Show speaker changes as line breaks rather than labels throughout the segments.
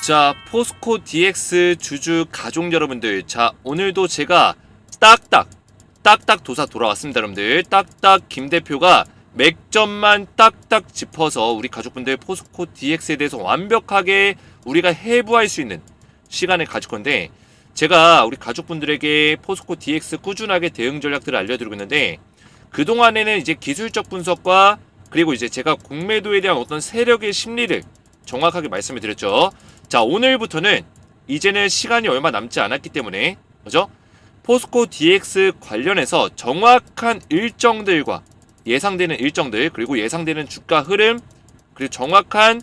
자, 포스코 DX 주주 가족 여러분들, 자 오늘도 제가 딱딱 도사 돌아왔습니다. 여러분들, 딱딱 김 대표가 맥점만 딱딱 짚어서 우리 가족분들 포스코 DX에 대해서 완벽하게 우리가 해부할 수 있는 시간을 가질 건데, 제가 우리 가족분들에게 포스코 DX 꾸준하게 대응 전략들을 알려드리고 있는데, 그동안에는 이제 기술적 분석과 그리고 이제 제가 공매도에 대한 어떤 세력의 심리를 정확하게 말씀을 드렸죠. 자, 오늘부터는 이제는 시간이 얼마 남지 않았기 때문에, 그죠? 포스코 DX 관련해서 정확한 일정들과 예상되는 일정들, 그리고 예상되는 주가 흐름, 그리고 정확한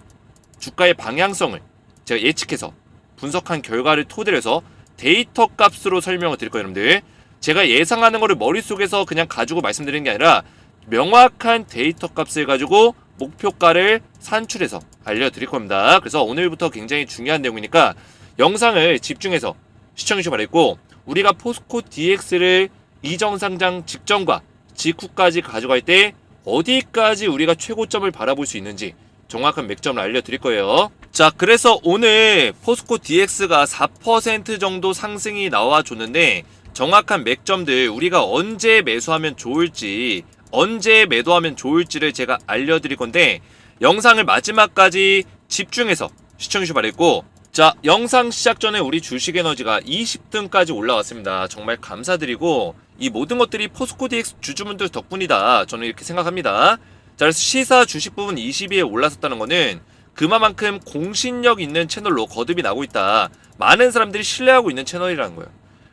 주가의 방향성을 제가 예측해서 분석한 결과를 토대로 해서 데이터 값으로 설명을 드릴 거예요. 여러분들, 제가 예상하는 거를 머릿속에서 그냥 가지고 말씀드리는 게 아니라 명확한 데이터 값을 가지고 목표가를 산출해서 알려드릴 겁니다. 그래서 오늘부터 굉장히 중요한 내용이니까 영상을 집중해서 시청해주시기 바라겠고, 우리가 포스코 DX를 이전상장 직전과 직후까지 가져갈 때 어디까지 우리가 최고점을 바라볼 수 있는지 정확한 맥점을 알려드릴 거예요. 자, 그래서 오늘 포스코 DX가 4% 정도 상승이 나와줬는데, 정확한 맥점들, 우리가 언제 매수하면 좋을지, 언제 매도하면 좋을지를 제가 알려드릴 건데, 영상을 마지막까지 집중해서 시청해주시기 바라겠고, 자, 영상 시작 전에 우리 주식에너지가 20등까지 올라왔습니다. 정말 감사드리고, 이 모든 것들이 포스코 DX 주주분들 덕분이다, 저는 이렇게 생각합니다. 자, 그래서 시사 주식 부분 20위에 올라섰다는 거는 그만큼 공신력 있는 채널로 거듭이 나고 있다, 많은 사람들이 신뢰하고 있는 채널이라는 거예요.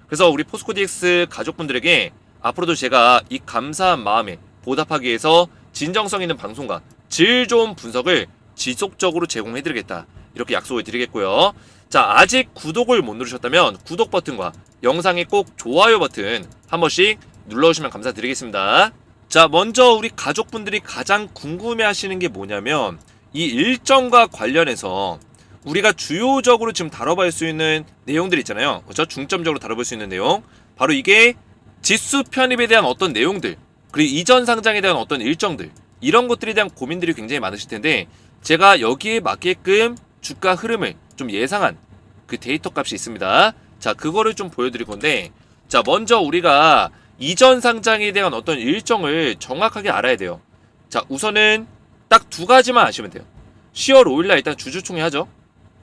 그래서 우리 포스코 DX 가족분들에게 앞으로도 제가 이 감사한 마음에 보답하기 위해서 진정성 있는 방송과 질 좋은 분석을 지속적으로 제공해드리겠다, 이렇게 약속을 드리겠고요. 자, 아직 구독을 못 누르셨다면 구독 버튼과 영상에 꼭 좋아요 버튼 한 번씩 눌러주시면 감사드리겠습니다. 자, 먼저 우리 가족분들이 가장 궁금해 하시는 게 뭐냐면, 이 일정과 관련해서 우리가 주요적으로 지금 다뤄볼 수 있는 내용들 있잖아요. 그렇죠? 중점적으로 다뤄볼 수 있는 내용, 바로 이게 지수 편입에 대한 어떤 내용들, 그리고 이전 상장에 대한 어떤 일정들, 이런 것들에 대한 고민들이 굉장히 많으실 텐데, 제가 여기에 맞게끔 주가 흐름을 좀 예상한 그 데이터 값이 있습니다. 자, 그거를 좀 보여드릴 건데, 자, 먼저 우리가 이전 상장에 대한 어떤 일정을 정확하게 알아야 돼요. 자, 우선은 딱 두 가지만 아시면 돼요. 10월 5일날 일단 주주총회 하죠.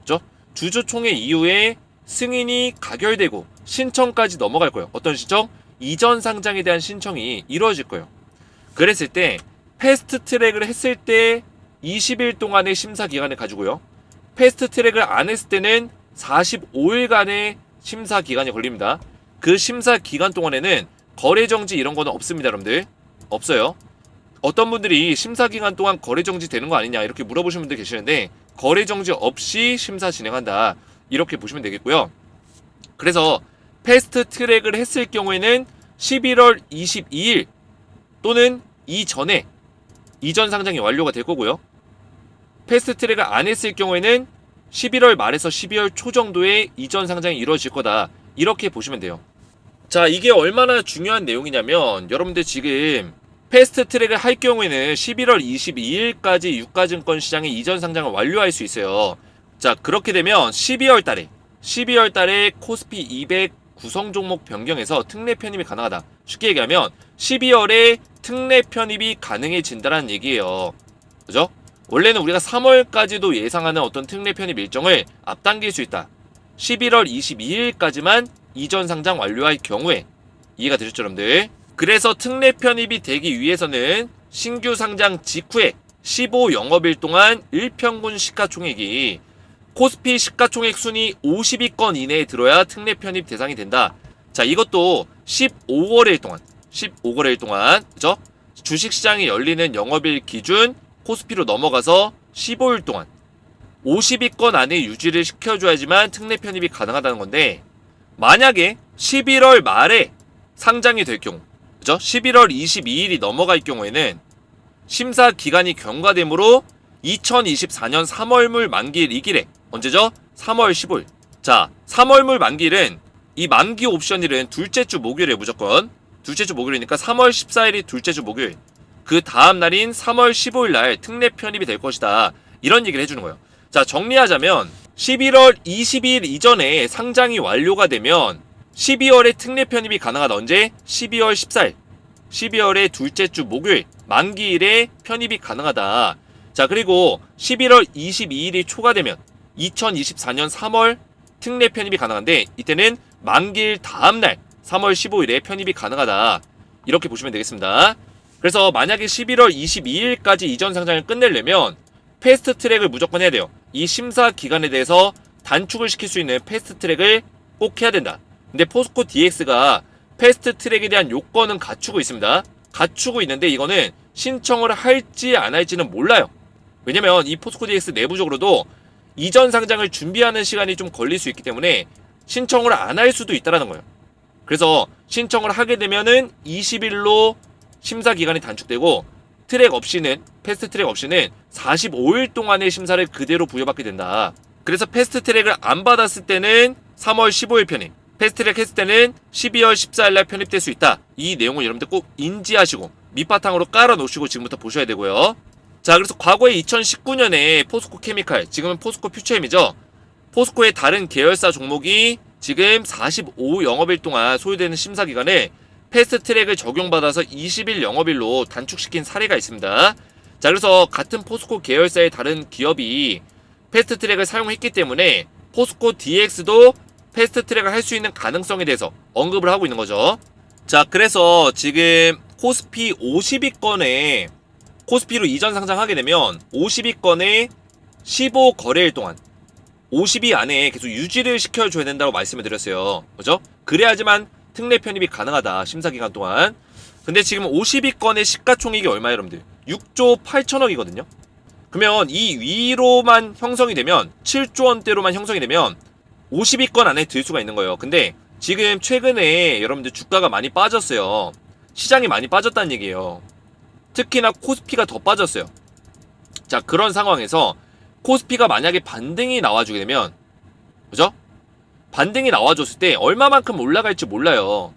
그죠? 주주총회 이후에 승인이 가결되고 신청까지 넘어갈 거예요. 어떤 신청? 이전 상장에 대한 신청이 이루어질 거예요. 그랬을 때 패스트 트랙을 했을 때 20일 동안의 심사 기간을 가지고요, 패스트 트랙을 안 했을 때는 45일간의 심사 기간이 걸립니다. 그 심사 기간 동안에는 거래 정지 이런 거는 없습니다. 여러분들, 없어요. 어떤 분들이 심사 기간 동안 거래 정지 되는 거 아니냐 이렇게 물어보시는 분들 계시는데, 거래 정지 없이 심사 진행한다, 이렇게 보시면 되겠고요. 그래서 패스트 트랙을 했을 경우에는 11월 22일 또는 이전에 이전 상장이 완료가 될 거고요. 패스트 트랙을 안 했을 경우에는 11월 말에서 12월 초 정도에 이전 상장이 이루어질 거다, 이렇게 보시면 돼요. 자, 이게 얼마나 중요한 내용이냐면, 여러분들 지금 패스트 트랙을 할 경우에는 11월 22일까지 유가증권 시장의 이전 상장을 완료할 수 있어요. 자, 그렇게 되면 12월 달에 코스피 200 구성 종목 변경해서 특례 편입이 가능하다. 쉽게 얘기하면 12월에 특례 편입이 가능해진다는 얘기예요. 그죠? 원래는 우리가 3월까지도 예상하는 어떤 특례 편입 일정을 앞당길 수 있다. 11월 22일까지만 이전 상장 완료할 경우에. 이해가 되셨죠, 여러분들? 그래서 특례 편입이 되기 위해서는 신규 상장 직후에 15영업일 동안 일평균 시가총액이 코스피 시가총액 순위 50위권 이내에 들어야 특례 편입 대상이 된다. 자, 이것도 15거래일 동안, 그죠? 주식시장이 열리는 영업일 기준 코스피로 넘어가서 15일 동안 50위권 안에 유지를 시켜줘야지만 특례 편입이 가능하다는 건데, 만약에 11월 말에 상장이 될 경우, 그죠? 11월 22일이 넘어갈 경우에는 심사 기간이 경과되므로 2024년 3월물 만기일 이 길에, 언제죠? 3월 15일. 자, 3월물 만기일은 이 만기 옵션일은 둘째 주 목요일에, 무조건 둘째 주 목요일이니까 3월 14일이 둘째 주 목요일, 그 다음 날인 3월 15일 날 특례 편입이 될 것이다, 이런 얘기를 해주는 거예요. 자, 정리하자면 11월 20일 이전에 상장이 완료가 되면 12월에 특례 편입이 가능하다. 언제? 12월 14일. 12월의 둘째 주 목요일 만기일에 편입이 가능하다. 자, 그리고 11월 22일이 초과되면 2024년 3월 특례 편입이 가능한데 이때는 만기일 다음날 3월 15일에 편입이 가능하다. 이렇게 보시면 되겠습니다. 그래서 만약에 11월 22일까지 이전 상장을 끝내려면 패스트 트랙을 무조건 해야 돼요. 이 심사 기간에 대해서 단축을 시킬 수 있는 패스트 트랙을 꼭 해야 된다. 근데 포스코 DX가 패스트 트랙에 대한 요건은 갖추고 있습니다. 갖추고 있는데 이거는 신청을 할지 안 할지는 몰라요. 왜냐면 이 포스코 DX 내부적으로도 이전 상장을 준비하는 시간이 좀 걸릴 수 있기 때문에 신청을 안 할 수도 있다는 거예요. 그래서 신청을 하게 되면은 20일로 심사 기간이 단축되고 트랙 없이는 패스트 트랙 없이는 45일 동안의 심사를 그대로 부여받게 된다. 그래서 패스트 트랙을 안 받았을 때는 3월 15일 편입, 패스트 트랙 했을 때는 12월 14일날 편입될 수 있다. 이 내용을 여러분들 꼭 인지하시고 밑바탕으로 깔아 놓으시고 지금부터 보셔야 되고요. 자, 그래서 과거에 2019년에 포스코 케미칼, 지금은 포스코 퓨처엠이죠. 포스코의 다른 계열사 종목이 지금 45 영업일 동안 소요되는 심사 기간을 패스트 트랙을 적용받아서 20일 영업일로 단축시킨 사례가 있습니다. 자, 그래서 같은 포스코 계열사의 다른 기업이 패스트 트랙을 사용했기 때문에 포스코 DX도 패스트 트랙을 할 수 있는 가능성에 대해서 언급을 하고 있는 거죠. 자, 그래서 지금 코스피 50위권에 코스피로 이전 상장하게 되면 50위권에 15거래일 동안 50위 안에 계속 유지를 시켜줘야 된다고 말씀을 드렸어요. 그죠? 그래야지만 특례 편입이 가능하다. 심사기간 동안. 근데 지금 50위권의 시가총액이 얼마예요, 여러분들? 6조 8천억이거든요. 그러면 이 위로만 형성이 되면 7조 원대로만 형성이 되면 50위권 안에 들 수가 있는 거예요. 근데 지금 최근에 여러분들 주가가 많이 빠졌어요. 시장이 많이 빠졌다는 얘기예요. 특히나 코스피가 더 빠졌어요. 자, 그런 상황에서 코스피가 만약에 반등이 나와주게 되면, 그죠? 반등이 나와줬을 때 얼마만큼 올라갈지 몰라요.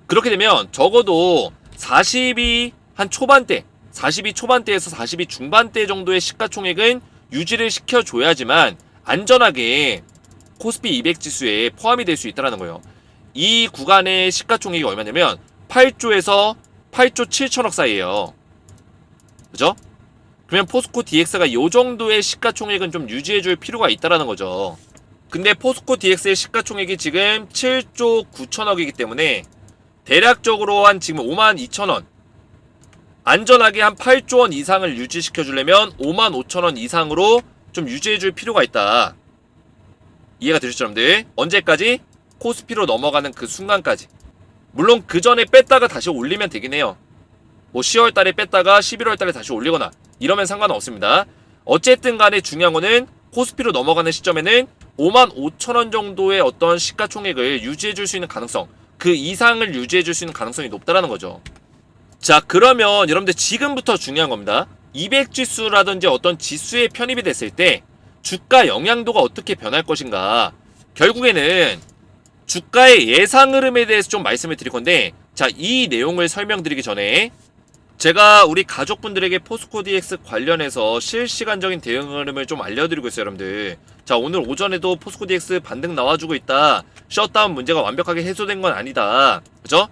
그렇게 되면 적어도 40이 한 초반대, 40이 초반대에서 40이 중반대 정도의 시가총액은 유지를 시켜줘야지만 안전하게 코스피 200 지수에 포함이 될 수 있다는 거예요. 이 구간의 시가총액이 얼마냐면 8조에서 8조 7천억 사이에요. 그죠? 그러면 포스코 DX가 이 정도의 시가총액은 좀 유지해줄 필요가 있다는 거죠. 근데 포스코 DX의 시가총액이 지금 7조 9천억이기 때문에 대략적으로 한 지금 5만 2천원, 안전하게 한 8조 원 이상을 유지시켜주려면 5만 5천 원 이상으로 좀 유지해줄 필요가 있다. 이해가 되셨죠, 여러분들? 언제까지? 코스피로 넘어가는 그 순간까지. 물론 그 전에 뺐다가 다시 올리면 되긴 해요. 뭐 10월 달에 뺐다가 11월 달에 다시 올리거나 이러면 상관은 없습니다. 어쨌든 간에 중요한 거는 코스피로 넘어가는 시점에는 5만 5천 원 정도의 어떤 시가총액을 유지해줄 수 있는 가능성, 그 이상을 유지해줄 수 있는 가능성이 높다라는 거죠. 자, 그러면 여러분들 지금부터 중요한 겁니다. 200지수라든지 어떤 지수에 편입이 됐을 때 주가 영향도가 어떻게 변할 것인가. 결국에는 주가의 예상 흐름에 대해서 좀 말씀을 드릴 건데, 자, 이 내용을 설명드리기 전에 제가 우리 가족분들에게 포스코 DX 관련해서 실시간적인 대응 흐름을 좀 알려드리고 있어요, 여러분들. 자, 오늘 오전에도 포스코 DX 반등 나와주고 있다. 셧다운 문제가 완벽하게 해소된 건 아니다. 그죠?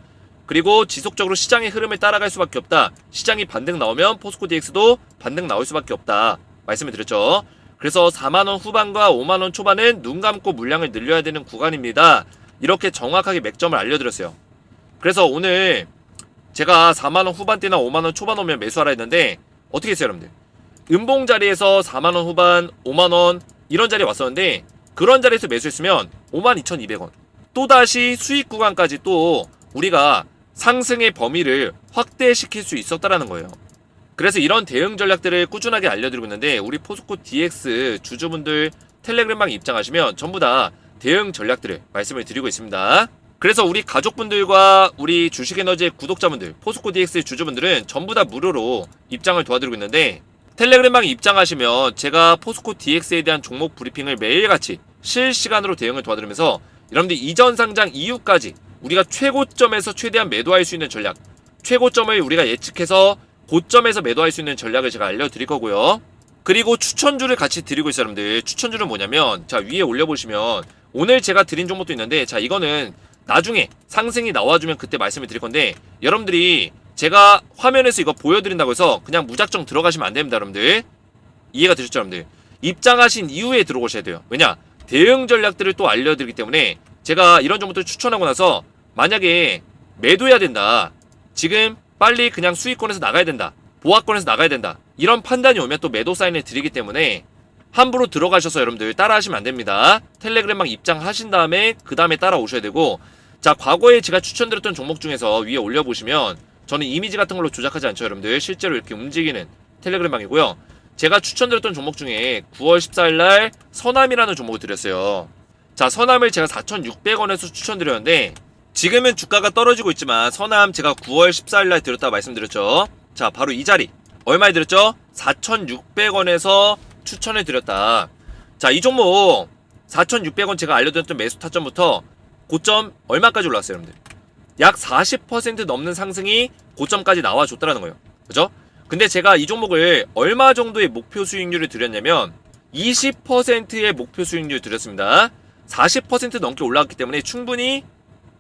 그리고 지속적으로 시장의 흐름을 따라갈 수밖에 없다. 시장이 반등 나오면 포스코 DX도 반등 나올 수밖에 없다. 말씀을 드렸죠. 그래서 4만원 후반과 5만원 초반은 눈 감고 물량을 늘려야 되는 구간입니다. 이렇게 정확하게 맥점을 알려드렸어요. 그래서 오늘 제가 4만원 후반대나 5만원 초반 오면 매수하라 했는데 어떻게 했어요, 여러분들? 음봉 자리에서 4만원 후반, 5만원 이런 자리에 왔었는데 그런 자리에서 매수했으면 52,200원 또다시 수익 구간까지 또 우리가 상승의 범위를 확대시킬 수 있었다라는 거예요. 그래서 이런 대응 전략들을 꾸준하게 알려드리고 있는데 우리 포스코 DX 주주분들 텔레그램방 입장하시면 전부 다 대응 전략들을 말씀을 드리고 있습니다. 그래서 우리 가족분들과 우리 주식에너지의 구독자분들, 포스코 DX 주주분들은 전부 다 무료로 입장을 도와드리고 있는데 텔레그램방에 입장하시면 제가 포스코 DX에 대한 종목 브리핑을 매일같이 실시간으로 대응을 도와드리면서 여러분들 이전 상장 이후까지 우리가 최고점에서 최대한 매도할 수 있는 전략, 최고점을 우리가 예측해서 고점에서 매도할 수 있는 전략을 제가 알려드릴 거고요. 그리고 추천주를 같이 드리고 있어요, 여러분들. 추천주는 뭐냐면, 자, 위에 올려보시면, 오늘 제가 드린 종목도 있는데, 자, 이거는 나중에 상승이 나와주면 그때 말씀을 드릴 건데, 여러분들이 제가 화면에서 이거 보여드린다고 해서 그냥 무작정 들어가시면 안 됩니다, 여러분들. 이해가 되셨죠, 여러분들? 입장하신 이후에 들어오셔야 돼요. 왜냐? 대응 전략들을 또 알려드리기 때문에 제가 이런 종목들 추천하고 나서 만약에 매도해야 된다. 지금 빨리 그냥 수익권에서 나가야 된다. 보합권에서 나가야 된다. 이런 판단이 오면 또 매도 사인을 드리기 때문에 함부로 들어가셔서 여러분들 따라하시면 안 됩니다. 텔레그램방 입장하신 다음에 그 다음에 따라오셔야 되고, 자, 과거에 제가 추천드렸던 종목 중에서 위에 올려보시면 저는 이미지 같은 걸로 조작하지 않죠, 여러분들. 실제로 이렇게 움직이는 텔레그램방이고요. 제가 추천드렸던 종목 중에 9월 14일날 서남이라는 종목을 드렸어요. 자, 서남을 제가 4,600원에서 추천드렸는데 지금은 주가가 떨어지고 있지만 서남 제가 9월 14일날 드렸다고 말씀드렸죠. 자, 바로 이 자리 얼마에 드렸죠? 4,600원에서 추천을 드렸다. 자, 이 종목 4,600원 제가 알려드렸던 매수 타점부터 고점 얼마까지 올라왔어요, 여러분들? 약 40% 넘는 상승이 고점까지 나와줬다는 거예요. 그죠? 근데 제가 이 종목을 얼마 정도의 목표 수익률을 드렸냐면 20%의 목표 수익률을 드렸습니다. 40% 넘게 올라왔기 때문에 충분히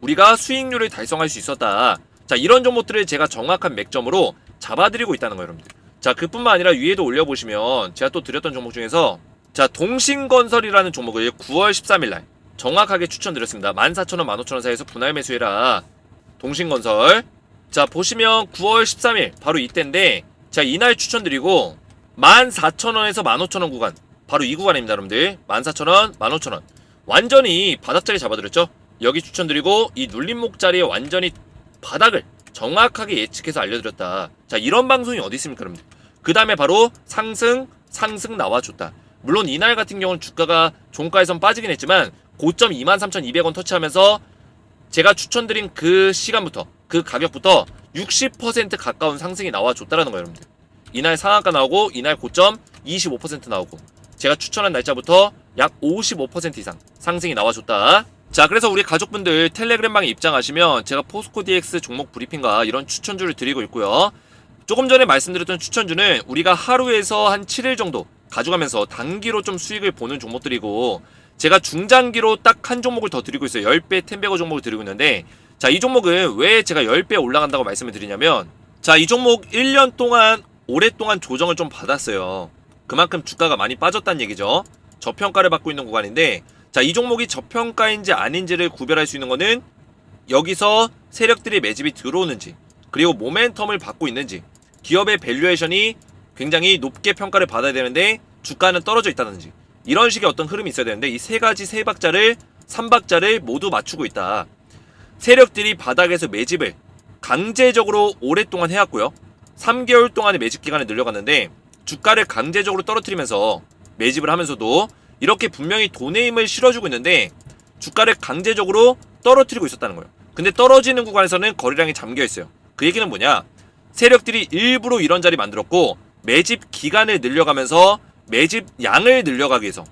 우리가 수익률을 달성할 수 있었다. 자, 이런 종목들을 제가 정확한 맥점으로 잡아드리고 있다는 거예요, 여러분들. 자, 그뿐만 아니라 위에도 올려보시면 제가 또 드렸던 종목 중에서 자, 동신건설이라는 종목을 9월 13일날 정확하게 추천드렸습니다. 14,000원, 15,000원 사이에서 분할 매수해라. 동신건설. 자, 보시면 9월 13일 바로 이때인데, 자, 이날 추천드리고 14,000원에서 15,000원 구간, 바로 이 구간입니다, 여러분들. 14,000원, 15,000원 완전히 바닥자리 잡아드렸죠. 여기 추천드리고 이 눌림목 자리에 완전히 바닥을 정확하게 예측해서 알려드렸다. 자, 이런 방송이 어디 있습니까, 여러분들? 그 다음에 바로 상승 나와줬다. 물론 이날 같은 경우는 주가가 종가에선 빠지긴 했지만 고점 23,200원 터치하면서 제가 추천드린 그 시간부터, 그 가격부터 60% 가까운 상승이 나와줬다라는 거예요, 여러분들. 이날 상한가 나오고 이날 고점 25% 나오고 제가 추천한 날짜부터 약 55% 이상 상승이 나와줬다. 자, 그래서 우리 가족분들 텔레그램방에 입장하시면 제가 포스코 DX 종목 브리핑과 이런 추천주를 드리고 있고요. 조금 전에 말씀드렸던 추천주는 우리가 하루에서 한 7일 정도 가져가면서 단기로 좀 수익을 보는 종목들이고, 제가 중장기로 딱 한 종목을 더 드리고 있어요. 10배 텐베거 종목을 드리고 있는데, 자, 이 종목은 왜 제가 10배 올라간다고 말씀을 드리냐면, 자, 이 종목 1년 동안 오랫동안 조정을 좀 받았어요. 그만큼 주가가 많이 빠졌다는 얘기죠. 저평가를 받고 있는 구간인데, 자, 이 종목이 저평가인지 아닌지를 구별할 수 있는 거는 여기서 세력들이 매집이 들어오는지, 그리고 모멘텀을 받고 있는지, 기업의 밸류에이션이 굉장히 높게 평가를 받아야 되는데 주가는 떨어져 있다든지, 이런 식의 어떤 흐름이 있어야 되는데 이 세 가지 세 박자를 3박자를 모두 맞추고 있다. 세력들이 바닥에서 매집을 강제적으로 오랫동안 해왔고요. 3개월 동안의 매집 기간을 늘려갔는데 주가를 강제적으로 떨어뜨리면서 매집을 하면서도 이렇게 분명히 돈의 힘을 실어주고 있는데 주가를 강제적으로 떨어뜨리고 있었다는 거예요. 근데 떨어지는 구간에서는 거래량이 잠겨있어요. 그 얘기는 뭐냐? 세력들이 일부러 이런 자리 만들었고 매집 기간을 늘려가면서 매집 양을 늘려가기 위해서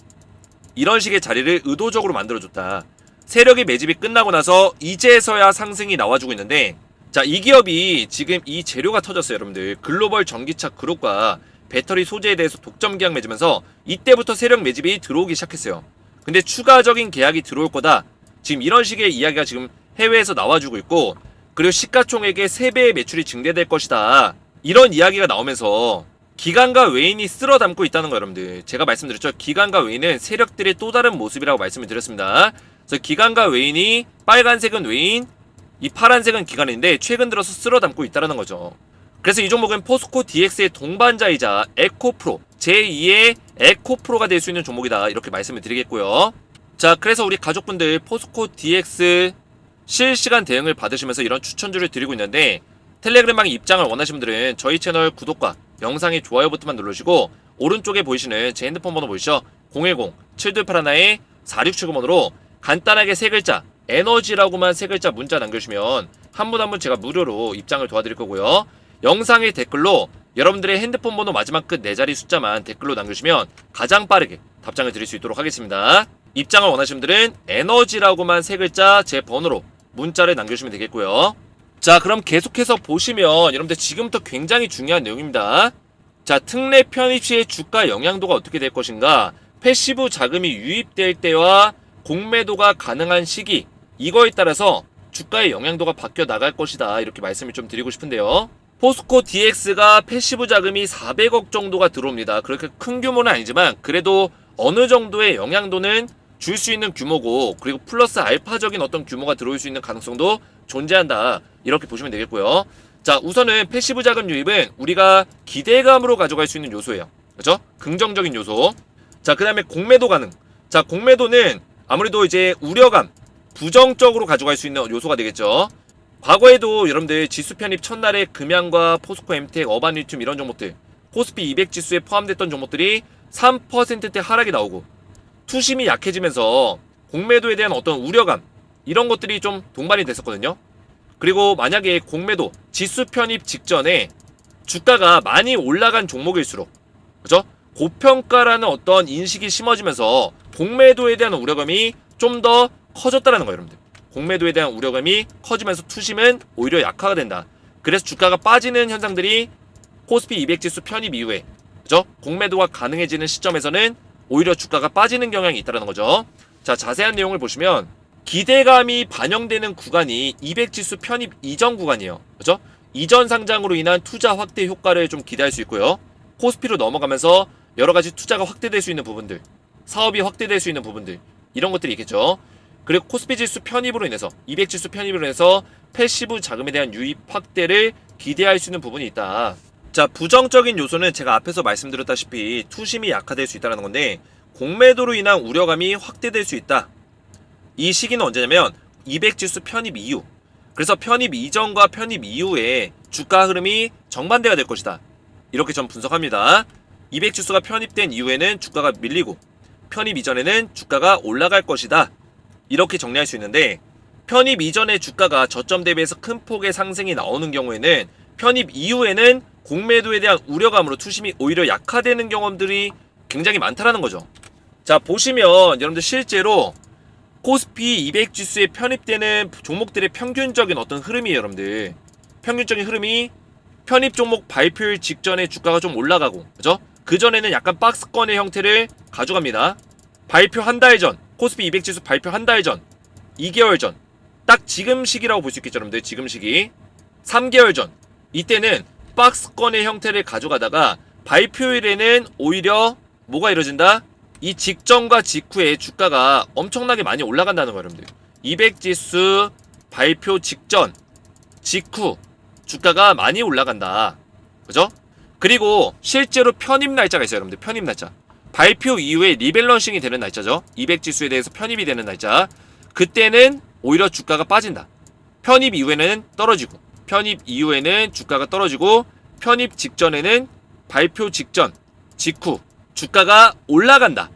이런 식의 자리를 의도적으로 만들어줬다. 세력의 매집이 끝나고 나서 이제서야 상승이 나와주고 있는데, 자, 이 기업이 지금 이 재료가 터졌어요, 여러분들. 글로벌 전기차 그룹과 배터리 소재에 대해서 독점 계약 맺으면서 이때부터 세력 매집이 들어오기 시작했어요. 근데 추가적인 계약이 들어올 거다. 지금 이런 식의 이야기가 지금 해외에서 나와주고 있고, 그리고 시가총액의 3배의 매출이 증대될 것이다. 이런 이야기가 나오면서 기관과 외인이 쓸어 담고 있다는 거, 여러분들. 제가 말씀드렸죠. 기관과 외인은 세력들의 또 다른 모습이라고 말씀을 드렸습니다. 그래서 기관과 외인이, 빨간색은 외인, 이 파란색은 기관인데 최근 들어서 쓸어 담고 있다는 거죠. 그래서 이 종목은 포스코 DX의 동반자이자 에코프로, 제2의 에코프로가 될 수 있는 종목이다. 이렇게 말씀을 드리겠고요. 자, 그래서 우리 가족분들 포스코 DX 실시간 대응을 받으시면서 이런 추천주를 드리고 있는데, 텔레그램방에 입장을 원하시는 분들은 저희 채널 구독과 영상의 좋아요 버튼만 눌러주시고 오른쪽에 보이시는 제 핸드폰 번호 보이시죠? 010-7281-4679번으로 간단하게 세 글자 에너지라고만 세 글자 문자 남겨주시면 한 분 한 분 제가 무료로 입장을 도와드릴 거고요. 영상의 댓글로 여러분들의 핸드폰 번호 마지막 끝 4자리 숫자만 댓글로 남겨주시면 가장 빠르게 답장을 드릴 수 있도록 하겠습니다. 입장을 원하시는 분들은 에너지라고만 세 글자 제 번호로 문자를 남겨주시면 되겠고요. 자, 그럼 계속해서 보시면 여러분들 지금부터 굉장히 중요한 내용입니다. 자, 특례 편입 시의 주가 영향도가 어떻게 될 것인가? 패시브 자금이 유입될 때와 공매도가 가능한 시기, 이거에 따라서 주가의 영향도가 바뀌어 나갈 것이다, 이렇게 말씀을 좀 드리고 싶은데요. 포스코 DX가 패시브 자금이 400억 정도가 들어옵니다. 그렇게 큰 규모는 아니지만 그래도 어느 정도의 영향도는 줄 수 있는 규모고, 그리고 플러스 알파적인 어떤 규모가 들어올 수 있는 가능성도 존재한다, 이렇게 보시면 되겠고요. 자, 우선은 패시브 자금 유입은 우리가 기대감으로 가져갈 수 있는 요소예요. 그렇죠? 긍정적인 요소. 자, 그 다음에 공매도 가능. 자, 공매도는 아무래도 이제 우려감, 부정적으로 가져갈 수 있는 요소가 되겠죠. 과거에도 여러분들 지수 편입 첫날에 금양과 포스코 엠텍, 어반리튬 이런 종목들, 코스피 200 지수에 포함됐던 종목들이 3%대 하락이 나오고 투심이 약해지면서 공매도에 대한 어떤 우려감, 이런 것들이 좀 동반이 됐었거든요. 그리고 만약에 공매도 지수 편입 직전에 주가가 많이 올라간 종목일수록, 그죠? 고평가라는 어떤 인식이 심어지면서 공매도에 대한 우려감이 좀 더 커졌다라는 거예요, 여러분들. 공매도에 대한 우려감이 커지면서 투심은 오히려 약화가 된다. 그래서 주가가 빠지는 현상들이 코스피 200 지수 편입 이후에, 그죠? 공매도가 가능해지는 시점에서는 오히려 주가가 빠지는 경향이 있다는 거죠. 자, 자세한 내용을 보시면 기대감이 반영되는 구간이 200 지수 편입 이전 구간이에요. 그죠? 이전 상장으로 인한 투자 확대 효과를 좀 기대할 수 있고요. 코스피로 넘어가면서 여러 가지 투자가 확대될 수 있는 부분들, 사업이 확대될 수 있는 부분들, 이런 것들이 있겠죠. 그리고 코스피 지수 편입으로 인해서, 200 지수 편입으로 인해서 패시브 자금에 대한 유입 확대를 기대할 수 있는 부분이 있다. 자, 부정적인 요소는 제가 앞에서 말씀드렸다시피 투심이 약화될 수 있다는 건데, 공매도로 인한 우려감이 확대될 수 있다. 이 시기는 언제냐면 200 지수 편입 이후, 그래서 편입 이전과 편입 이후에 주가 흐름이 정반대가 될 것이다, 이렇게 전 분석합니다. 200 지수가 편입된 이후에는 주가가 밀리고 편입 이전에는 주가가 올라갈 것이다, 이렇게 정리할 수 있는데, 편입 이전에 주가가 저점 대비해서 큰 폭의 상승이 나오는 경우에는 편입 이후에는 공매도에 대한 우려감으로 투심이 오히려 약화되는 경험들이 굉장히 많다라는 거죠. 자, 보시면 여러분들 실제로 코스피 200 지수에 편입되는 종목들의 평균적인 어떤 흐름이에요, 여러분들. 평균적인 흐름이 편입 종목 발표일 직전에 주가가 좀 올라가고, 그죠? 그전에는 약간 박스권의 형태를 가져갑니다. 발표 한 달 전, 코스피 200 지수 발표 한 달 전, 2개월 전, 딱 지금 시기라고 볼 수 있겠죠, 여러분들. 지금 시기 3개월 전, 이때는 박스권의 형태를 가져가다가 발표일에는 오히려 뭐가 이루어진다? 이 직전과 직후에 주가가 엄청나게 많이 올라간다는 거예요, 여러분들. 200 지수 발표 직전, 직후 주가가 많이 올라간다, 그죠? 그리고 실제로 편입 날짜가 있어요, 여러분들. 편입 날짜, 발표 이후에 리밸런싱이 되는 날짜죠. 200 지수에 대해서 편입이 되는 날짜. 그때는 오히려 주가가 빠진다. 편입 이후에는 떨어지고, 편입 이후에는 주가가 떨어지고, 편입 직전에는 발표 직전, 직후 주가가 올라간다.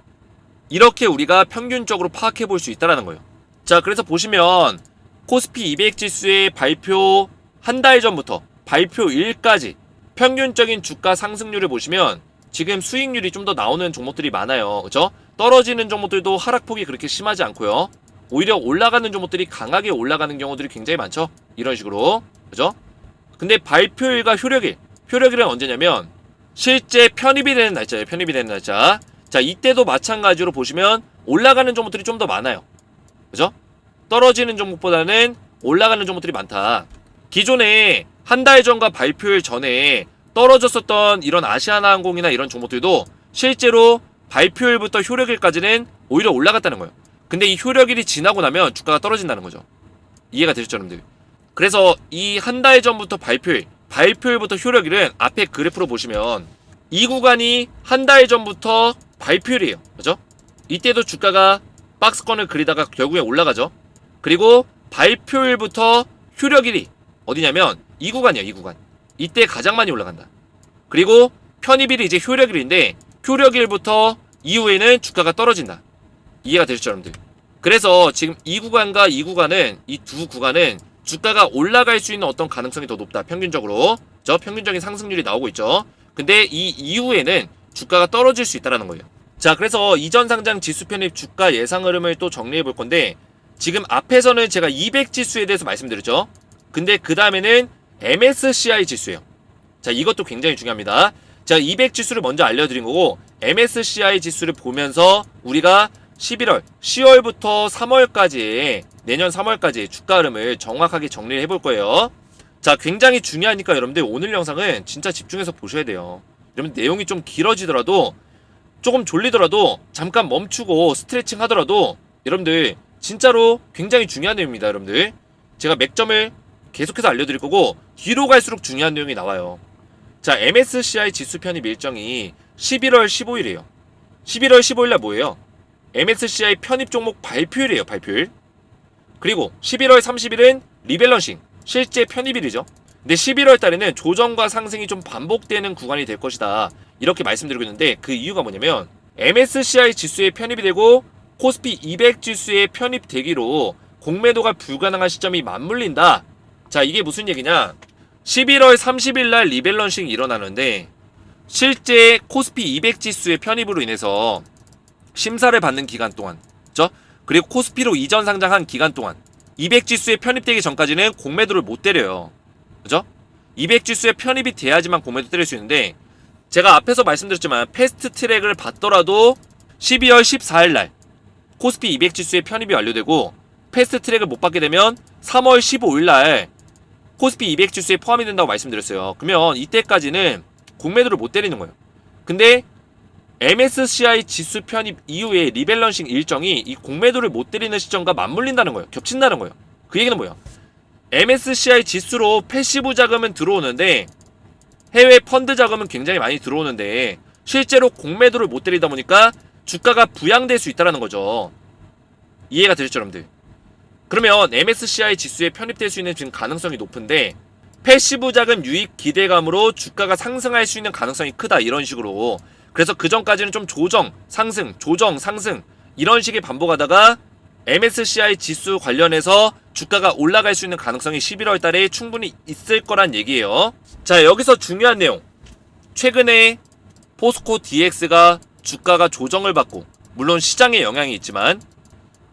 이렇게 우리가 평균적으로 파악해 볼 수 있다는 거예요. 자, 그래서 보시면 코스피 200 지수의 발표 한 달 전부터 발표일까지 평균적인 주가 상승률을 보시면 지금 수익률이 좀 더 나오는 종목들이 많아요. 그죠? 떨어지는 종목들도 하락폭이 그렇게 심하지 않고요. 오히려 올라가는 종목들이 강하게 올라가는 경우들이 굉장히 많죠. 이런 식으로. 그죠? 근데 발표일과 효력일은 언제냐면 실제 편입이 되는 날짜예요. 편입이 되는 날짜. 자, 이때도 마찬가지로 보시면 올라가는 종목들이 좀 더 많아요. 그죠? 떨어지는 종목보다는 올라가는 종목들이 많다. 기존에 한 달 전과 발표일 전에 떨어졌었던 이런 아시아나항공이나 이런 종목들도 실제로 발표일부터 효력일까지는 오히려 올라갔다는 거예요. 근데 이 효력일이 지나고 나면 주가가 떨어진다는 거죠. 이해가 되셨죠, 여러분들? 그래서 이 한 달 전부터 발표일부터 효력일은 앞에 그래프로 보시면 이 구간이 한 달 전부터 발표일이에요. 그죠? 이때도 주가가 박스권을 그리다가 결국에 올라가죠. 그리고 발표일부터 효력일이 어디냐면 이 구간이에요. 이 구간. 이때 가장 많이 올라간다. 그리고 편입일이 이제 효력일인데 효력일부터 이후에는 주가가 떨어진다. 이해가 되셨죠, 여러분들? 그래서 지금 이 구간과 이 구간은, 이 두 구간은 주가가 올라갈 수 있는 어떤 가능성이 더 높다. 평균적으로. 저 평균적인 상승률이 나오고 있죠. 근데 이 이후에는 주가가 떨어질 수 있다는 거예요. 자, 그래서 이전 상장 지수 편입 주가 예상 흐름을 또 정리해 볼 건데, 지금 앞에서는 제가 200 지수에 대해서 말씀드렸죠. 근데 그 다음에는 MSCI 지수예요. 자, 이것도 굉장히 중요합니다. 자, 200 지수를 먼저 알려드린 거고 MSCI 지수를 보면서 우리가 11월, 10월부터 3월까지 내년 3월까지 주가 흐름을 정확하게 정리를 해볼 거예요. 자, 굉장히 중요하니까 여러분들 오늘 영상은 진짜 집중해서 보셔야 돼요. 여러분 내용이 좀 길어지더라도 조금 졸리더라도 잠깐 멈추고 스트레칭 하더라도 여러분들 진짜로 굉장히 중요한 내용입니다. 여러분들 제가 맥점을 계속해서 알려드릴 거고 뒤로 갈수록 중요한 내용이 나와요. 자, MSCI 지수 편입 일정이 11월 15일이에요 11월 15일날 뭐예요? MSCI 편입 종목 발표일이에요. 발표일. 그리고 11월 30일은 리밸런싱 실제 편입일이죠. 근데 11월 달에는 조정과 상승이 좀 반복되는 구간이 될 것이다 이렇게 말씀드리고 있는데 그 이유가 뭐냐면 MSCI 지수에 편입이 되고 코스피 200 지수에 편입되기로 공매도가 불가능한 시점이 맞물린다. 자, 이게 무슨 얘기냐, 11월 30일 날 리밸런싱이 일어나는데 실제 코스피 200 지수의 편입으로 인해서 심사를 받는 기간 동안, 그죠? 그리고 코스피로 이전 상장한 기간 동안 200 지수에 편입되기 전까지는 공매도를 못 때려요. 그죠? 200 지수에 편입이 돼야지만 공매도 때릴 수 있는데 제가 앞에서 말씀드렸지만 패스트 트랙을 받더라도 12월 14일 날 코스피 200 지수에 편입이 완료되고 패스트 트랙을 못 받게 되면 3월 15일 날 코스피 200 지수에 포함이 된다고 말씀드렸어요. 그러면 이때까지는 공매도를 못 때리는 거예요. 근데 MSCI 지수 편입 이후에 리밸런싱 일정이 이 공매도를 못 때리는 시점과 맞물린다는 거예요. 겹친다는 거예요. 그 얘기는 뭐야? MSCI 지수로 패시브 자금은 들어오는데 해외 펀드 자금은 굉장히 많이 들어오는데 실제로 공매도를 못 때리다 보니까 주가가 부양될 수 있다는 거죠. 이해가 되셨죠, 여러분들? 그러면 MSCI 지수에 편입될 수 있는 지금 가능성이 높은데 패시브 자금 유입 기대감으로 주가가 상승할 수 있는 가능성이 크다 이런 식으로. 그래서 그 전까지는 좀 조정, 상승, 조정, 상승 이런 식의 반복하다가 MSCI 지수 관련해서 주가가 올라갈 수 있는 가능성이 11월 달에 충분히 있을 거란 얘기예요. 자, 여기서 중요한 내용. 최근에 포스코 DX가 주가가 조정을 받고 물론 시장에 영향이 있지만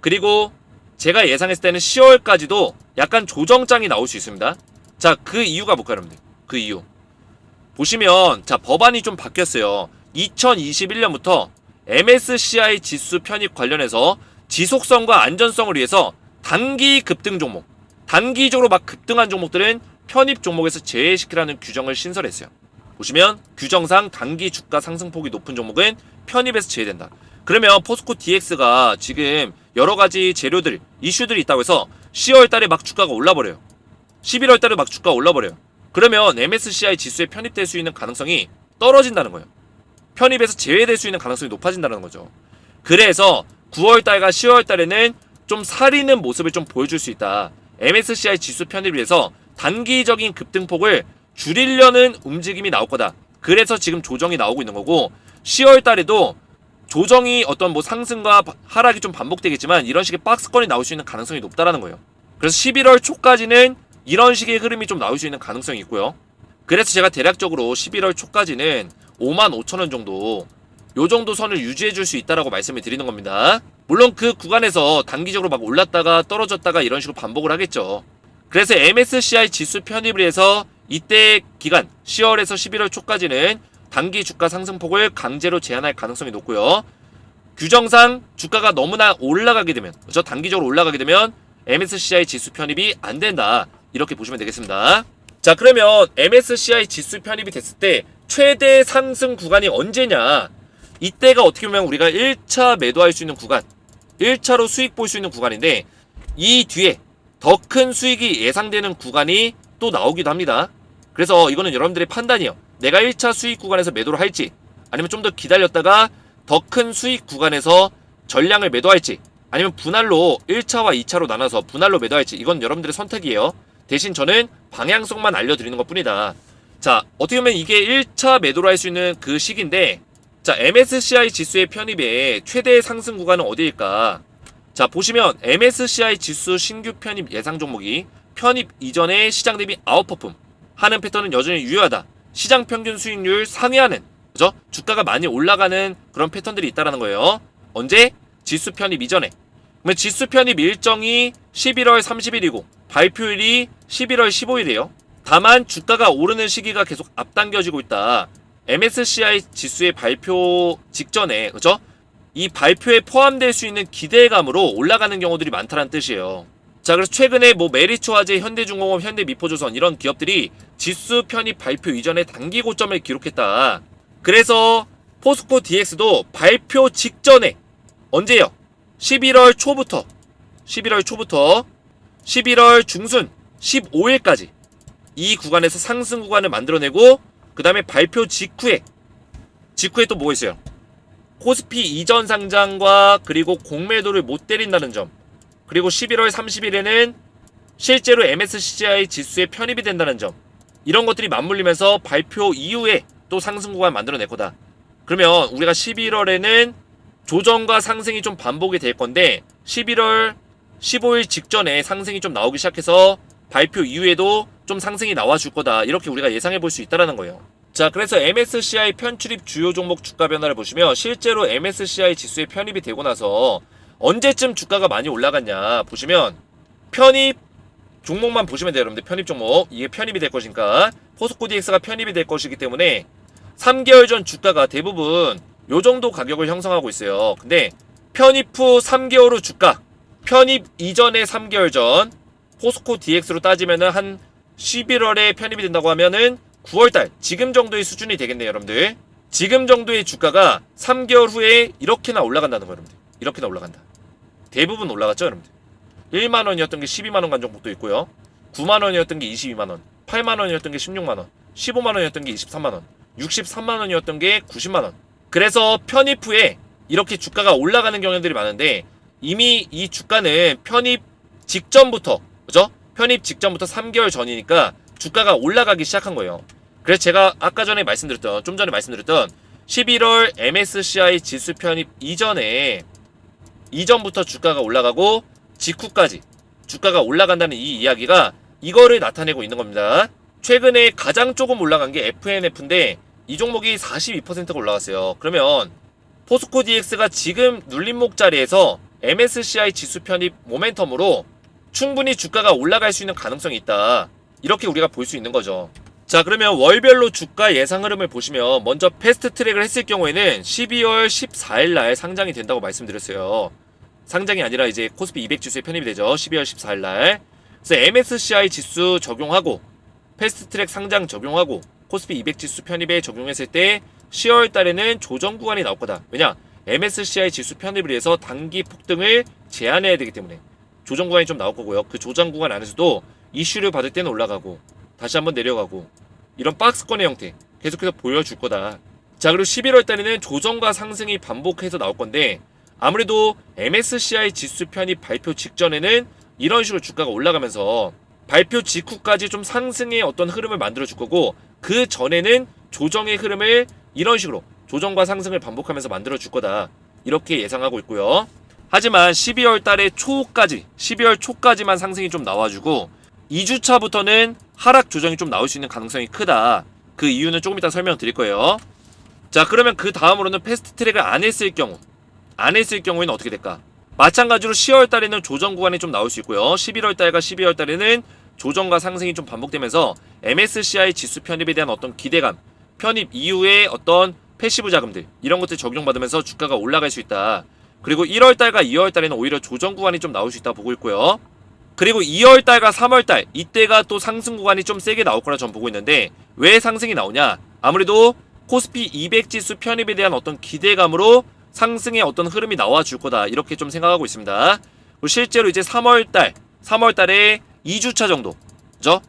그리고 제가 예상했을 때는 10월까지도 약간 조정장이 나올 수 있습니다. 자, 그 이유가 뭘까요, 여러분들? 그 이유 보시면 자, 법안이 좀 바뀌었어요. 2021년부터 MSCI 지수 편입 관련해서 지속성과 안전성을 위해서 단기 급등 종목, 단기적으로 막 급등한 종목들은 편입 종목에서 제외시키라는 규정을 신설했어요. 보시면 규정상 단기 주가 상승폭이 높은 종목은 편입에서 제외된다. 그러면 포스코 DX가 지금 여러가지 재료들, 이슈들이 있다고 해서 10월 달에 막 주가가 올라버려요. 11월 달에 막 주가가 올라버려요. 그러면 MSCI 지수에 편입될 수 있는 가능성이 떨어진다는 거예요. 편입에서 제외될 수 있는 가능성이 높아진다는 거죠. 그래서 9월달과 10월달에는 좀 사리는 모습을 좀 보여줄 수 있다. MSCI 지수 편입을 위해서 단기적인 급등폭을 줄이려는 움직임이 나올 거다. 그래서 지금 조정이 나오고 있는 거고 10월달에도 조정이 어떤 뭐 상승과 하락이 좀 반복되겠지만 이런 식의 박스권이 나올 수 있는 가능성이 높다라는 거예요. 그래서 11월 초까지는 이런 식의 흐름이 좀 나올 수 있는 가능성이 있고요. 그래서 제가 대략적으로 11월 초까지는 55,000원 정도 요 정도 선을 유지해 줄 수 있다라고 말씀을 드리는 겁니다. 물론 그 구간에서 단기적으로 막 올랐다가 떨어졌다가 이런 식으로 반복을 하겠죠. 그래서 MSCI 지수 편입을 해서 이때 기간 10월에서 11월 초까지는 단기 주가 상승폭을 강제로 제한할 가능성이 높고요. 규정상 주가가 너무나 올라가게 되면, 그렇죠? 단기적으로 올라가게 되면 MSCI 지수 편입이 안 된다. 이렇게 보시면 되겠습니다. 자, 그러면 MSCI 지수 편입이 됐을 때 최대 상승 구간이 언제냐? 이때가 어떻게 보면 우리가 1차 매도할 수 있는 구간, 1차로 수익 볼 수 있는 구간인데 이 뒤에 더 큰 수익이 예상되는 구간이 또 나오기도 합니다. 그래서 이거는 여러분들의 판단이에요. 내가 1차 수익 구간에서 매도를 할지 아니면 좀 더 기다렸다가 더 큰 수익 구간에서 전량을 매도할지 아니면 분할로 1차와 2차로 나눠서 분할로 매도할지 이건 여러분들의 선택이에요. 대신 저는 방향성만 알려드리는 것 뿐이다. 자, 어떻게 보면 이게 1차 매도로 할 수 있는 그 시기인데 자, MSCI 지수의 편입의 최대 상승 구간은 어디일까? 자, 보시면 MSCI 지수 신규 편입 예상 종목이 편입 이전에 시장 대비 아웃퍼폼 하는 패턴은 여전히 유효하다. 시장 평균 수익률 상회하는, 그죠? 주가가 많이 올라가는 그런 패턴들이 있다라는 거예요. 언제? 지수 편입 이전에. 그러면 지수 편입 일정이 11월 30일이고 발표일이 11월 15일이에요. 다만 주가가 오르는 시기가 계속 앞당겨지고 있다. MSCI 지수의 발표 직전에, 그죠? 이 발표에 포함될 수 있는 기대감으로 올라가는 경우들이 많다는 뜻이에요. 자, 그래서 최근에 뭐 메리츠화재, 현대중공업, 현대미포조선 이런 기업들이 지수 편입 발표 이전에 단기 고점을 기록했다. 그래서 포스코 DX도 발표 직전에 언제요? 11월 초부터 11월 중순 15일까지 이 구간에서 상승 구간을 만들어내고, 그 다음에 발표 직후에 또 뭐가 있어요? 코스피 이전 상장과 그리고 공매도를 못 때린다는 점, 그리고 11월 30일에는 실제로 MSCI 지수에 편입이 된다는 점, 이런 것들이 맞물리면서 발표 이후에 또 상승 구간을 만들어낼 거다. 그러면 우리가 11월에는 조정과 상승이 좀 반복이 될 건데 11월 15일 직전에 상승이 좀 나오기 시작해서 발표 이후에도 좀 상승이 나와줄 거다. 이렇게 우리가 예상해 볼 수 있다는 거예요. 자, 그래서 MSCI 편출입 주요 종목 주가 변화를 보시면 실제로 MSCI 지수에 편입이 되고 나서 언제쯤 주가가 많이 올라갔냐 보시면, 편입 종목만 보시면 돼요, 여러분들. 편입 종목, 이게 편입이 될 것이니까 포스코 DX가 편입이 될 것이기 때문에 3개월 전 주가가 대부분 요 정도 가격을 형성하고 있어요. 근데 편입 후 3개월 후 주가, 편입 이전에 3개월 전 포스코 DX로 따지면은 한 11월에 편입이 된다고 하면은 9월달 지금 정도의 수준이 되겠네요, 여러분들. 지금 정도의 주가가 3개월 후에 이렇게나 올라간다는 거예요, 여러분들. 이렇게나 올라간다. 대부분 올라갔죠, 여러분들. 1만원이었던 게 12만원 간 종목도 있고요. 9만원이었던 게 22만원, 8만원이었던 게 16만원, 15만원이었던 게 23만원, 63만원이었던 게 90만원. 그래서 편입 후에 이렇게 주가가 올라가는 경향들이 많은데, 이미 이 주가는 편입 직전부터, 그죠? 편입 직전부터 3개월 전이니까 주가가 올라가기 시작한 거예요. 그래서 제가 아까 전에 말씀드렸던, 좀 전에 말씀드렸던 11월 MSCI 지수 편입 이전부터 주가가 올라가고 직후까지 주가가 올라간다는 이 이야기가 이거를 나타내고 있는 겁니다. 최근에 가장 조금 올라간 게 FNF인데 이 종목이 42%가 올라갔어요. 그러면 포스코 DX가 지금 눌림목 자리에서 MSCI 지수 편입 모멘텀으로 충분히 주가가 올라갈 수 있는 가능성이 있다. 이렇게 우리가 볼 수 있는 거죠. 자, 그러면 월별로 주가 예상 흐름을 보시면, 먼저 패스트 트랙을 했을 경우에는 12월 14일 날 상장이 된다고 말씀드렸어요. 상장이 아니라 이제 코스피 200 지수에 편입이 되죠. 12월 14일 날. 그래서 MSCI 지수 적용하고 패스트 트랙 상장 적용하고 코스피 200 지수 편입에 적용했을 때 10월 달에는 조정 구간이 나올 거다. 왜냐? MSCI 지수 편입을 위해서 단기 폭등을 제한해야 되기 때문에 조정 구간이 좀 나올 거고요. 그 조정 구간 안에서도 이슈를 받을 때는 올라가고 다시 한번 내려가고 이런 박스권의 형태 계속해서 보여줄 거다. 자, 그리고 11월 달에는 조정과 상승이 반복해서 나올 건데, 아무래도 MSCI 지수 편입 발표 직전에는 이런 식으로 주가가 올라가면서 발표 직후까지 좀 상승의 어떤 흐름을 만들어 줄 거고, 그 전에는 조정의 흐름을 이런 식으로 조정과 상승을 반복하면서 만들어 줄 거다. 이렇게 예상하고 있고요. 하지만 12월 달의 12월 초까지만 상승이 좀 나와주고 2주차부터는 하락 조정이 좀 나올 수 있는 가능성이 크다. 그 이유는 조금 이따 설명드릴 거예요. 자, 그러면 그 다음으로는 패스트 트랙을 안 했을 경우에는 어떻게 될까? 마찬가지로 10월 달에는 조정 구간이 좀 나올 수 있고요. 11월 달과 12월 달에는 조정과 상승이 좀 반복되면서 MSCI 지수 편입에 대한 어떤 기대감, 편입 이후에 어떤 패시브 자금들 이런 것들 적용받으면서 주가가 올라갈 수 있다. 그리고 1월 달과 2월 달에는 오히려 조정 구간이 좀 나올 수 있다 보고 있고요. 그리고 2월 달과 3월 달 이때가 또 상승 구간이 좀 세게 나올 거라 전 보고 있는데, 왜 상승이 나오냐? 아무래도 코스피 200 지수 편입에 대한 어떤 기대감으로 상승의 어떤 흐름이 나와 줄 거다. 이렇게 좀 생각하고 있습니다. 그리고 실제로 이제 3월 달에 2주차 정도, 그죠?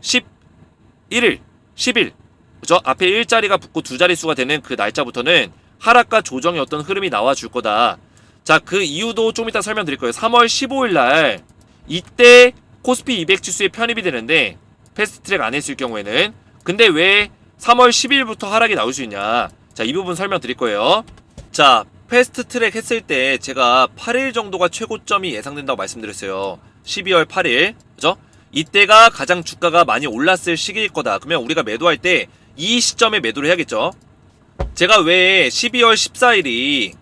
11일, 10일, 그죠? 앞에 1자리가 붙고 2자릿수가 되는 그 날짜부터는 하락과 조정의 어떤 흐름이 나와 줄 거다. 자, 그 이유도 좀 이따 설명드릴 거예요. 3월 15일 날 이때 코스피 200 지수에 편입이 되는데, 패스트 트랙 안 했을 경우에는. 근데 왜 3월 10일부터 하락이 나올 수 있냐? 자, 이 부분 설명드릴 거예요. 자, 패스트 트랙 했을 때 제가 8일 정도가 최고점이 예상된다고 말씀드렸어요. 12월 8일, 그죠? 이때가 가장 주가가 많이 올랐을 시기일 거다. 그러면 우리가 매도할 때 이 시점에 매도를 해야겠죠. 제가 왜 12월 14일이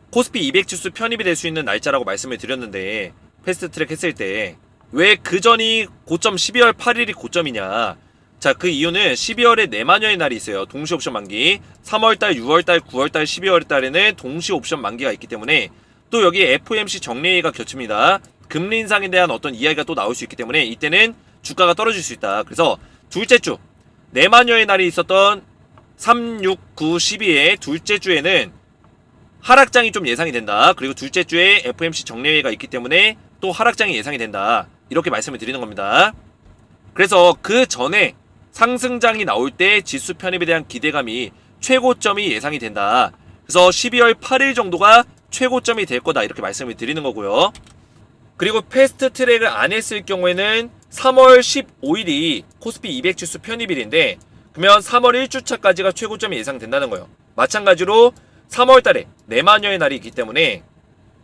코스피 200 지수 편입이 될 수 있는 날짜라고 말씀을 드렸는데, 패스트 트랙 했을 때 왜 그 전이 고점 12월 8일이 고점이냐? 자, 그 이유는 12월에 내만여의 날이 있어요. 동시 옵션 만기. 3월달, 6월달, 9월달, 12월달에는 동시 옵션 만기가 있기 때문에 또 여기 FOMC 정례회의가 겹칩니다. 금리 인상에 대한 어떤 이야기가 또 나올 수 있기 때문에 이때는 주가가 떨어질 수 있다. 그래서 둘째 주 내만여의 날이 있었던 3, 6, 9, 12의 둘째 주에는 하락장이 좀 예상이 된다. 그리고 둘째 주에 FOMC 정례회의가 있기 때문에 또 하락장이 예상이 된다. 이렇게 말씀을 드리는 겁니다. 그래서 그 전에 상승장이 나올 때 지수 편입에 대한 기대감이 최고점이 예상이 된다. 그래서 12월 8일 정도가 최고점이 될 거다. 이렇게 말씀을 드리는 거고요. 그리고 패스트 트랙을 안 했을 경우에는 3월 15일이 코스피 200 지수 편입일인데 그러면 3월 1주차까지가 최고점이 예상된다는 거예요. 마찬가지로 3월 달에 내만여의 날이 있기 때문에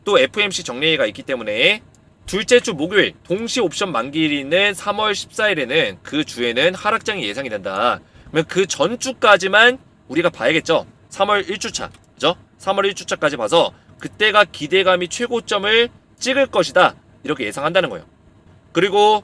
또 FOMC 정례회의가 있기 때문에 둘째 주 목요일 동시 옵션 만기일이 있는 3월 14일에는 그 주에는 하락장이 예상이 된다. 그러면 그 전주까지만 우리가 봐야겠죠. 3월 1주차. 그죠? 3월 1주차까지 봐서 그때가 기대감이 최고점을 찍을 것이다. 이렇게 예상한다는 거예요. 그리고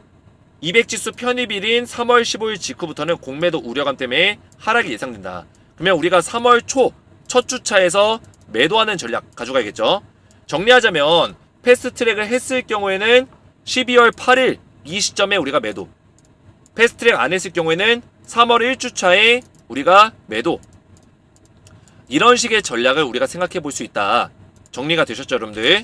200지수 편입일인 3월 15일 직후부터는 공매도 우려감 때문에 하락이 예상된다. 그러면 우리가 3월 초 첫 주차에서 매도하는 전략 가져가야겠죠. 정리하자면 패스트트랙을 했을 경우에는 12월 8일 이 시점에 우리가 매도, 패스트트랙 안 했을 경우에는 3월 1주차에 우리가 매도, 이런 식의 전략을 우리가 생각해 볼 수 있다. 정리가 되셨죠 여러분들?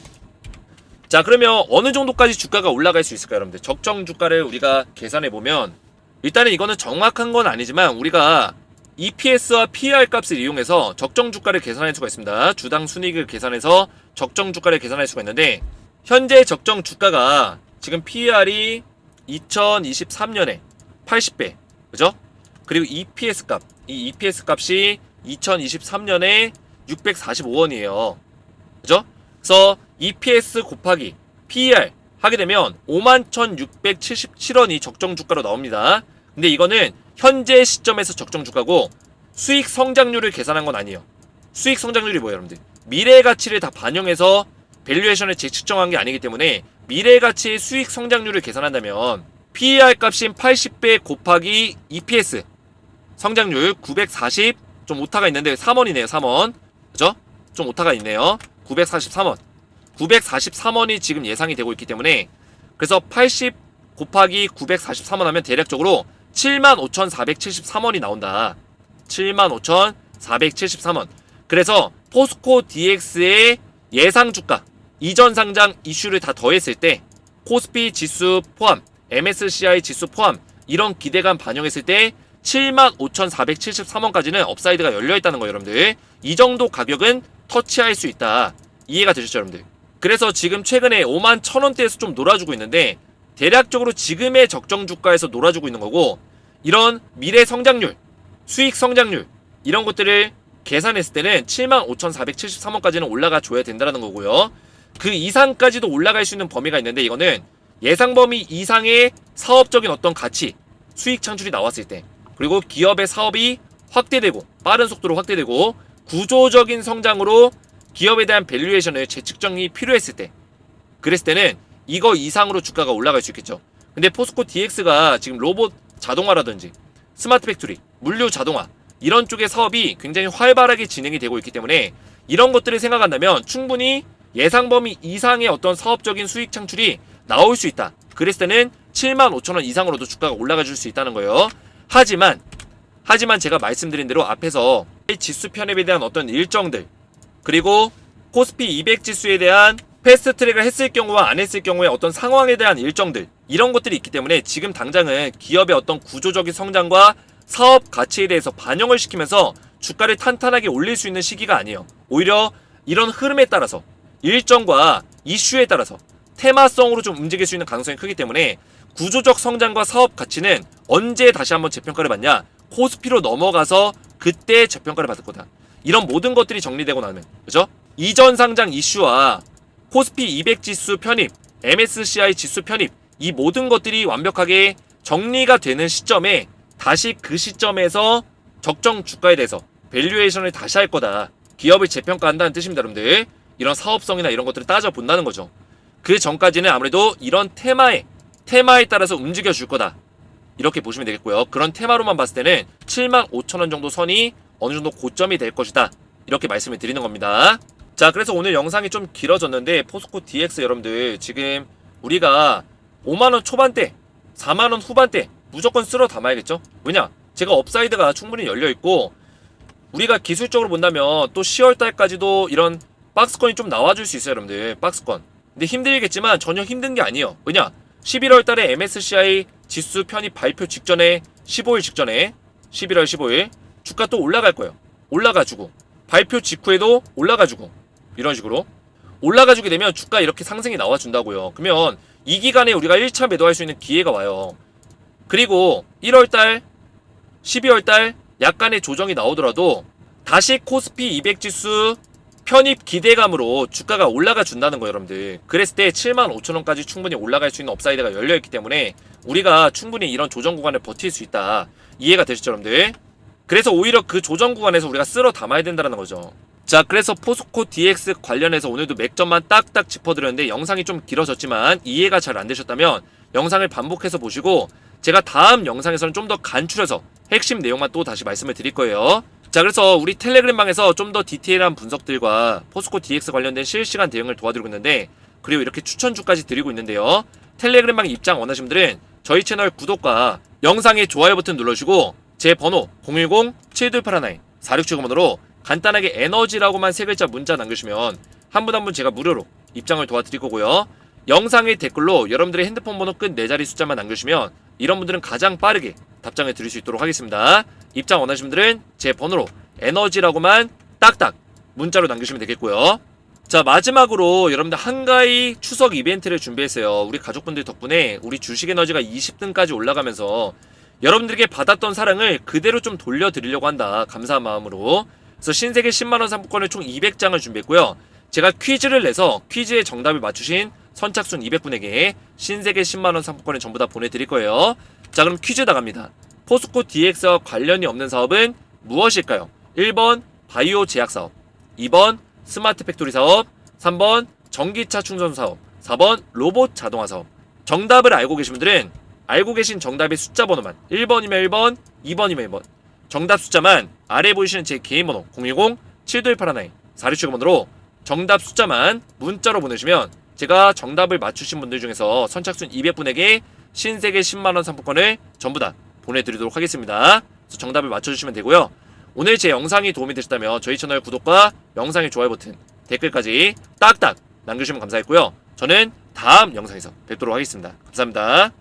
자, 그러면 어느 정도까지 주가가 올라갈 수 있을까요 여러분들? 적정 주가를 우리가 계산해 보면 일단은 이거는 정확한 건 아니지만 우리가 EPS와 PER 값을 이용해서 적정 주가를 계산할 수가 있습니다. 주당 순이익을 계산해서 적정 주가를 계산할 수가 있는데 현재 적정 주가가 지금 PER이 2023년에 80배, 그죠? 그리고 EPS 값, 이 EPS 값이 2023년에 645원이에요. 그죠? 그래서 EPS 곱하기 PER 하게 되면 51,677원이 적정 주가로 나옵니다. 근데 이거는 현재 시점에서 적정 주가고 수익 성장률을 계산한 건 아니에요. 수익 성장률이 뭐예요 여러분들? 미래 가치를 다 반영해서 밸류에이션을 재측정한 게 아니기 때문에 미래 가치의 수익 성장률을 계산한다면 PER 값인 80배 곱하기 EPS 성장률 940, 좀 오타가 있는데 3원이네요. 3원. 그죠? 좀 오타가 있네요. 943원. 943원이 지금 예상이 되고 있기 때문에 그래서 80 곱하기 943원 하면 대략적으로 75,473원이 나온다. 75,473원. 그래서 포스코 DX의 예상 주가, 이전 상장 이슈를 다 더했을 때 코스피 지수 포함, MSCI 지수 포함 이런 기대감 반영했을 때 75,473원까지는 업사이드가 열려있다는 거예요 여러분들. 이 정도 가격은 터치할 수 있다. 이해가 되셨죠 여러분들? 그래서 지금 최근에 51,000원대에서 좀 놀아주고 있는데 대략적으로 지금의 적정 주가에서 놀아주고 있는 거고 이런 미래 성장률, 수익 성장률 이런 것들을 계산했을 때는 75,473원까지는 올라가 줘야 된다는 거고요. 그 이상까지도 올라갈 수 있는 범위가 있는데 이거는 예상 범위 이상의 사업적인 어떤 가치, 수익 창출이 나왔을 때 그리고 기업의 사업이 확대되고 빠른 속도로 확대되고 구조적인 성장으로 기업에 대한 밸류에이션을 재측정이 필요했을 때 그랬을 때는 이거 이상으로 주가가 올라갈 수 있겠죠. 근데 포스코 DX가 지금 로봇 자동화라든지 스마트 팩토리, 물류 자동화 이런 쪽의 사업이 굉장히 활발하게 진행이 되고 있기 때문에 이런 것들을 생각한다면 충분히 예상 범위 이상의 어떤 사업적인 수익 창출이 나올 수 있다. 그랬을 때는 75,000원 이상으로도 주가가 올라가 줄 수 있다는 거예요. 하지만 제가 말씀드린 대로 앞에서 지수 편입에 대한 어떤 일정들 그리고 코스피 200 지수에 대한 패스트 트랙을 했을 경우와 안 했을 경우의 어떤 상황에 대한 일정들 이런 것들이 있기 때문에 지금 당장은 기업의 어떤 구조적인 성장과 사업 가치에 대해서 반영을 시키면서 주가를 탄탄하게 올릴 수 있는 시기가 아니에요. 오히려 이런 흐름에 따라서 일정과 이슈에 따라서 테마성으로 좀 움직일 수 있는 가능성이 크기 때문에 구조적 성장과 사업 가치는 언제 다시 한번 재평가를 받냐? 코스피로 넘어가서 그때 재평가를 받을 거다. 이런 모든 것들이 정리되고 나면 그죠? 이전 상장 이슈와 코스피 200 지수 편입, MSCI 지수 편입 이 모든 것들이 완벽하게 정리가 되는 시점에 다시 그 시점에서 적정 주가에 대해서 밸류에이션을 다시 할 거다. 기업을 재평가한다는 뜻입니다 여러분들. 이런 사업성이나 이런 것들을 따져본다는 거죠. 그 전까지는 아무래도 이런 테마에 따라서 움직여 줄 거다. 이렇게 보시면 되겠고요. 그런 테마로만 봤을 때는 75,000원 정도 선이 어느 정도 고점이 될 것이다. 이렇게 말씀을 드리는 겁니다. 자, 그래서 오늘 영상이 좀 길어졌는데 포스코 DX 여러분들 지금 우리가 5만원 초반대 4만원 후반대 무조건 쓸어 담아야겠죠. 왜냐, 제가 업사이드가 충분히 열려있고 우리가 기술적으로 본다면 또 10월달까지도 이런 박스권이 좀 나와줄 수 있어요 여러분들. 박스권 근데 힘들겠지만 전혀 힘든 게 아니에요. 왜냐, 11월달에 MSCI 지수 편입 발표 직전에 15일 직전에 11월 15일 주가 또 올라갈 거예요. 올라가지고 발표 직후에도 올라가지고 이런 식으로 올라가주게 되면 주가 이렇게 상승이 나와준다고요. 그러면 이 기간에 우리가 1차 매도할 수 있는 기회가 와요. 그리고 1월달 12월달 약간의 조정이 나오더라도 다시 코스피 200 지수 편입 기대감으로 주가가 올라가 준다는 거예요 여러분들. 그랬을 때 75,000원까지 충분히 올라갈 수 있는 업사이드가 열려있기 때문에 우리가 충분히 이런 조정 구간을 버틸 수 있다. 이해가 되시죠 여러분들? 그래서 오히려 그 조정 구간에서 우리가 쓸어 담아야 된다는 거죠. 자, 그래서 포스코 DX 관련해서 오늘도 맥점만 딱딱 짚어드렸는데 영상이 좀 길어졌지만 이해가 잘 안 되셨다면 영상을 반복해서 보시고 제가 다음 영상에서는 좀 더 간추려서 핵심 내용만 또 다시 말씀을 드릴 거예요. 자, 그래서 우리 텔레그램 방에서 좀 더 디테일한 분석들과 포스코 DX 관련된 실시간 대응을 도와드리고 있는데, 그리고 이렇게 추천주까지 드리고 있는데요. 텔레그램 방 입장 원하시는 분들은 저희 채널 구독과 영상의 좋아요 버튼 눌러주시고 제 번호 010-7281-4679번으로 간단하게 에너지라고만 3글자 문자 남겨주시면 한 분 한 분 제가 무료로 입장을 도와드릴 거고요. 영상의 댓글로 여러분들의 핸드폰 번호 끝 4자리 숫자만 남겨주시면 이런 분들은 가장 빠르게 답장을 드릴 수 있도록 하겠습니다. 입장 원하시는 분들은 제 번호로 에너지라고만 딱딱 문자로 남겨주시면 되겠고요. 자, 마지막으로 여러분들 한가위 추석 이벤트를 준비했어요. 우리 가족분들 덕분에 우리 주식에너지가 20등까지 올라가면서 여러분들에게 받았던 사랑을 그대로 좀 돌려드리려고 한다. 감사한 마음으로. 그래서 신세계 10만원 상품권을 총 200장을 준비했고요. 제가 퀴즈를 내서 퀴즈의 정답을 맞추신 선착순 200분에게 신세계 10만원 상품권을 전부 다 보내드릴 거예요. 자, 그럼 퀴즈 나갑니다. 포스코 DX와 관련이 없는 사업은 무엇일까요? 1번 바이오 제약 사업, 2번 스마트 팩토리 사업, 3번 전기차 충전 사업, 4번 로봇 자동화 사업. 정답을 알고 계신 분들은 알고 계신 정답의 숫자 번호만 1번이면 1번, 2번이면 2번. 정답 숫자만 아래 보이시는 제 개인 번호 010-7281-4679번으로 정답 숫자만 문자로 보내주시면 제가 정답을 맞추신 분들 중에서 선착순 200분에게 신세계 10만원 상품권을 전부 다 보내드리도록 하겠습니다. 그래서 정답을 맞춰주시면 되고요. 오늘 제 영상이 도움이 되셨다면 저희 채널 구독과 영상의 좋아요 버튼, 댓글까지 딱딱 남겨주시면 감사했고요. 저는 다음 영상에서 뵙도록 하겠습니다. 감사합니다.